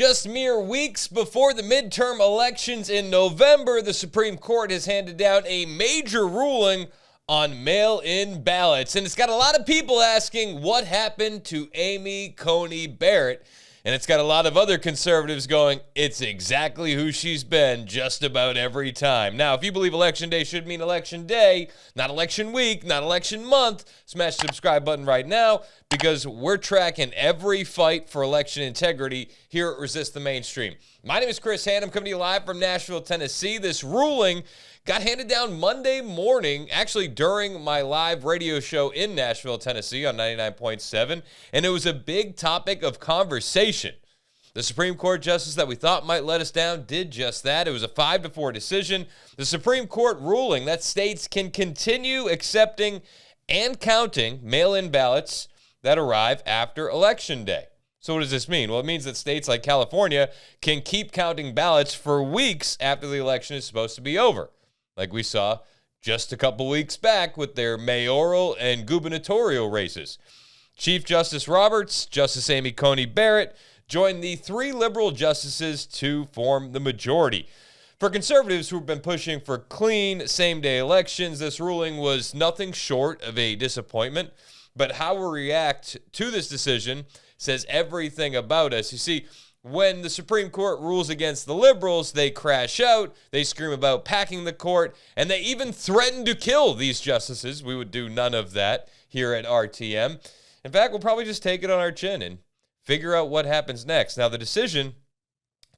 Just mere weeks before the midterm elections in November, the Supreme Court has handed down a major ruling on mail-in ballots. And it's got a lot of people asking what happened to Amy Coney Barrett. And it's got a lot of other conservatives going, it's exactly who she's been just about every time. Now, if you believe Election Day should mean Election Day, not Election Week, not Election Month, smash the subscribe button right now because we're tracking every fight for election integrity here at Resist the Mainstream. My name is Chris Hand. I'm coming to you live from Nashville, Tennessee. This ruling got handed down Monday morning, actually during my live radio show in Nashville, Tennessee on 99.7, and it was a big topic of conversation. The Supreme Court justice that we thought might let us down did just that. It was a 5-4 decision. The Supreme Court ruling that states can continue accepting and counting mail-in ballots that arrive after Election Day. So what does this mean? Well, it means that states like California can keep counting ballots for weeks after the election is supposed to be over, like we saw just a couple weeks back with their mayoral and gubernatorial races. Chief Justice Roberts, Justice Amy Coney Barrett joined the 3 liberal justices to form the majority. For conservatives who have been pushing for clean, same-day elections, this ruling was nothing short of a disappointment. But how we react to this decision says everything about us. You see, when the Supreme Court rules against the liberals, they crash out, they scream about packing the court, and they even threaten to kill these justices. We would do none of that here at RTM. In fact, we'll probably just take it on our chin and figure out what happens next. Now, the decision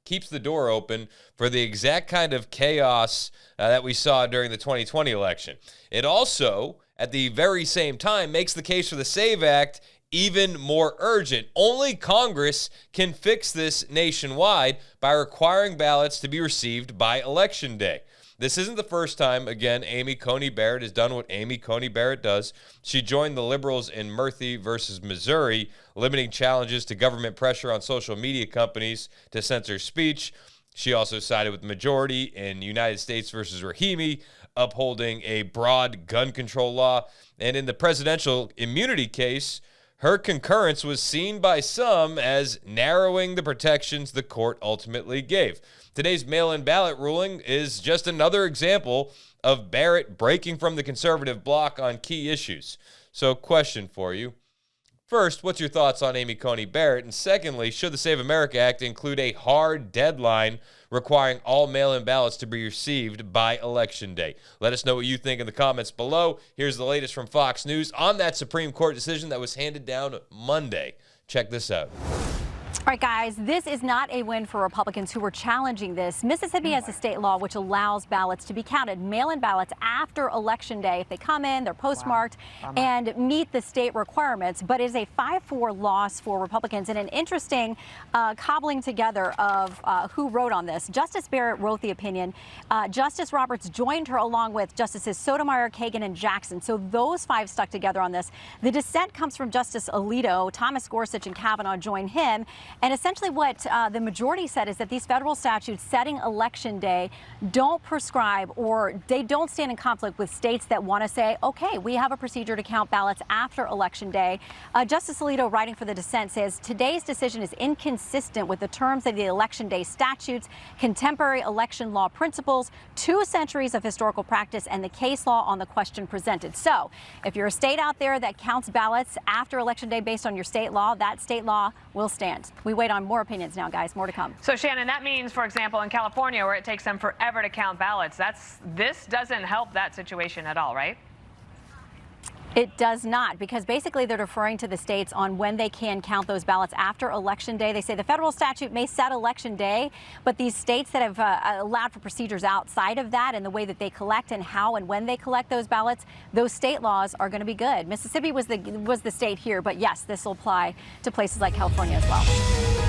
keeps the door open for the exact kind of chaos that we saw during the 2020 election. It also, at the very same time, makes the case for the SAVE Act even more urgent. Only Congress can fix this nationwide by requiring ballots to be received by Election Day. This isn't the first time, again, Amy Coney Barrett has done what Amy Coney Barrett does. She joined the liberals in Murphy versus Missouri, limiting challenges to government pressure on social media companies to censor speech. She also sided with the majority in United States versus Rahimi, upholding a broad gun control law. And in the presidential immunity case, her concurrence was seen by some as narrowing the protections the court ultimately gave. Today's mail-in ballot ruling is just another example of Barrett breaking from the conservative bloc on key issues. So, question for you. First, what's your thoughts on Amy Coney Barrett? And secondly, should the Save America Act include a hard deadline requiring all mail-in ballots to be received by Election Day? Let us know what you think in the comments below. Here's the latest from Fox News on that Supreme Court decision that was handed down Monday. Check this out. All right, guys, this is not a win for Republicans who were challenging this. Mississippi has a state law which allows ballots to be counted, mail-in ballots after Election Day if they come in, they're postmarked, and meet the state requirements. But it is a 5-4 loss for Republicans, and an interesting cobbling together of who wrote on this. Justice Barrett wrote the opinion. Justice Roberts joined her along with Justices Sotomayor, Kagan, and Jackson. So those 5 stuck together on this. The dissent comes from Justice Alito. Thomas Gorsuch and Kavanaugh joined him. And essentially what the majority said is that these federal statutes setting Election Day don't prescribe or they don't stand in conflict with states that want to say, okay, we have a procedure to count ballots after Election Day. Justice Alito, writing for the dissent, says today's decision is inconsistent with the terms of the Election Day statutes, contemporary election law principles, 2 centuries of historical practice, and the case law on the question presented. So if you're a state out there that counts ballots after Election Day based on your state law, that state law will stand. We wait on more opinions now, guys. More to come. So, Shannon, that means, for example, in California, where it takes them forever to count ballots, this doesn't help that situation at all, right? It does not, because basically they're deferring to the states on when they can count those ballots after Election Day. They say the federal statute may set Election Day, but these states that have allowed for procedures outside of that and the way that they collect and how and when they collect those ballots, those state laws are going to be good. Mississippi was the state here, but yes, this will apply to places like California as well.